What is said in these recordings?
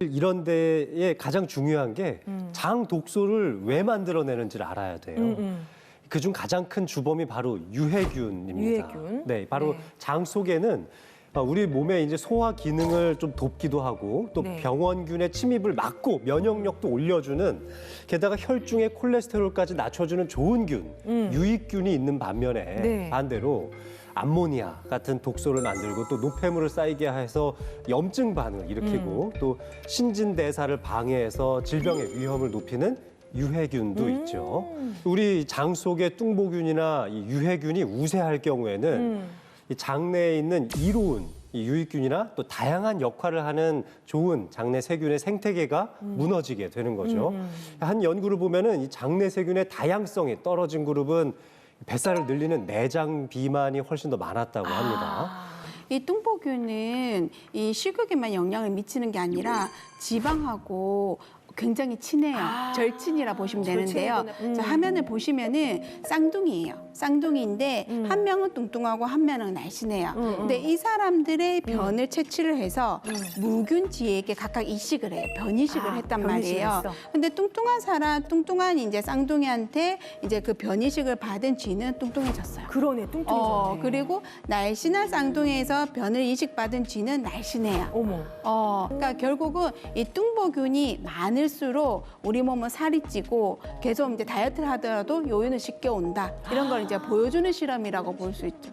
이런 데에 가장 중요한 게 장 독소를 왜 만들어내는지를 알아야 돼요. 그중 가장 큰 주범이 바로 유해균입니다. 유해균? 네, 바로 네. 장 속에는 우리 몸의 이제 소화 기능을 좀 돕기도 하고 또 네. 병원균의 침입을 막고 면역력도 올려주는 게다가 혈중의 콜레스테롤까지 낮춰주는 좋은 균, 유익균이 있는 반면에 네. 반대로 암모니아 같은 독소를 만들고 또 노폐물을 쌓이게 해서 염증 반응을 일으키고 또 신진대사를 방해해서 질병의 위험을 높이는 유해균도 있죠. 우리 장 속의 뚱보균이나 이 유해균이 우세할 경우에는 이 장내에 있는 이로운 이 유익균이나 또 다양한 역할을 하는 좋은 장내 세균의 생태계가 무너지게 되는 거죠. 한 연구를 보면은 이 장내 세균의 다양성이 떨어진 그룹은 뱃살을 늘리는 내장 비만이 훨씬 더 많았다고 합니다. 이 뚱보균은 이 식욕에만 영향을 미치는 게 아니라 지방하고 굉장히 친해요. 절친이라 보시면 되는데요. 자, 화면을 보시면은 쌍둥이에요. 쌍둥이인데 한 명은 뚱뚱하고 한 명은 날씬해요. 근데 이 사람들의 변을 채취를 해서 무균지에게 각각 이식을 해요. 변이식을 했단 변이식을 말이에요. 했어. 근데 뚱뚱한 이제 쌍둥이한테 이제 그 변이식을 받은 쥐는 뚱뚱해졌어요. 그러네, 뚱뚱해졌네. 그리고 날씬한 쌍둥이에서 변을 이식받은 쥐는 날씬해요. 어머. 그러니까 결국은 이 뚱보균이 많을수록 우리 몸은 살이 찌고 계속 이제 다이어트를 하더라도 요요는 쉽게 온다. 이런 걸 이제 보여주는 실험이라고 볼 수 있죠.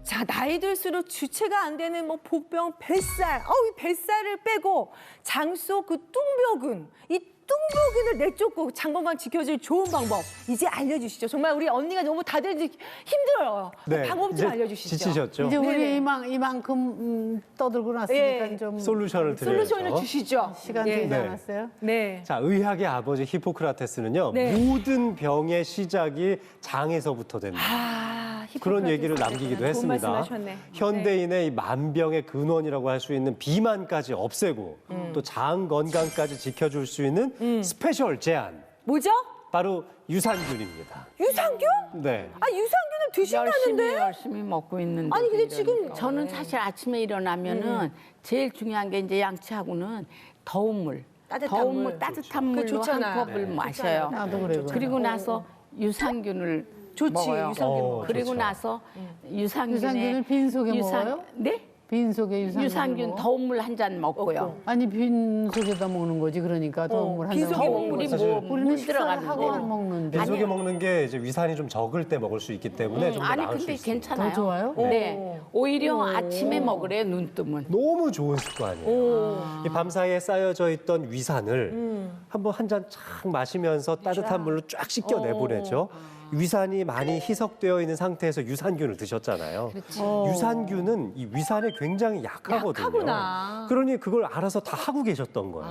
자, 나이 들수록 주체가 안 되는 뭐 복병, 뱃살. 이 뱃살을 빼고 장 속 그 뚱벼균. 이 뚱벼균을 내쫓고 장 건강 지켜줄 좋은 방법 이제 알려주시죠. 정말 우리 언니가 너무 다들 힘들어요. 방법 좀 이제 알려주시죠. 지치셨죠? 이제 우리 네네. 이만큼 떠들고 났으니까 예. 좀 솔루션을 드려야죠. 솔루션을 주시죠. 시간 예. 되지 네. 않았어요? 네. 자, 의학의 아버지 히포크라테스는요. 네. 모든 병의 시작이 장에서부터 된다. 그런 얘기를 남기기도 좋은 했습니다. 말씀하셨네. 현대인의 이 만병의 근원이라고 할 수 있는 비만까지 없애고 또 장 건강까지 지켜줄 수 있는 스페셜 제안. 뭐죠? 바로 유산균입니다. 유산균? 네. 유산균을 드신다는데? 열심히 먹고 있는데. 아니, 근데 지금 저는 사실 아침에 일어나면은 제일 중요한 게 이제 양치하고는 더운 물. 따뜻한 물. 따뜻한 그거 물로 좋잖아. 한 컵을 마셔요. 나도 그래요. 그리고 나서 유산균을 좋지, 먹어요. 유산균 먹어요. 그리고 좋죠. 나서 유산균에 유산균을 빈속에 먹어요? 네? 빈속에 유산균 먹어? 더운 물 한 잔 먹고요. 아니 빈속에다 먹는 거지 그러니까 더운 물한 빈속에 잔 먹는 먹는 우리 사실 뭐 우리는 물 식사를 하고 안 들어가는데. 먹는데 빈속에 먹는 게 이제 위산이 좀 적을 때 먹을 수 있기 때문에 좀 더 아니 나을 수 근데 있습니다. 괜찮아요. 더 좋아요? 네. 오히려 아침에 먹으래요, 눈 뜨면. 너무 좋은 습관이에요. 이 밤사이에 쌓여져 있던 위산을 한번 한 잔 착 마시면서 따뜻한 물로 쫙 씻겨 내보내죠. 위산이 많이 희석되어 있는 상태에서 유산균을 드셨잖아요. 유산균은 이 위산에 굉장히 약하거든요. 약하구나. 그러니 그걸 알아서 다 하고 계셨던 거예요.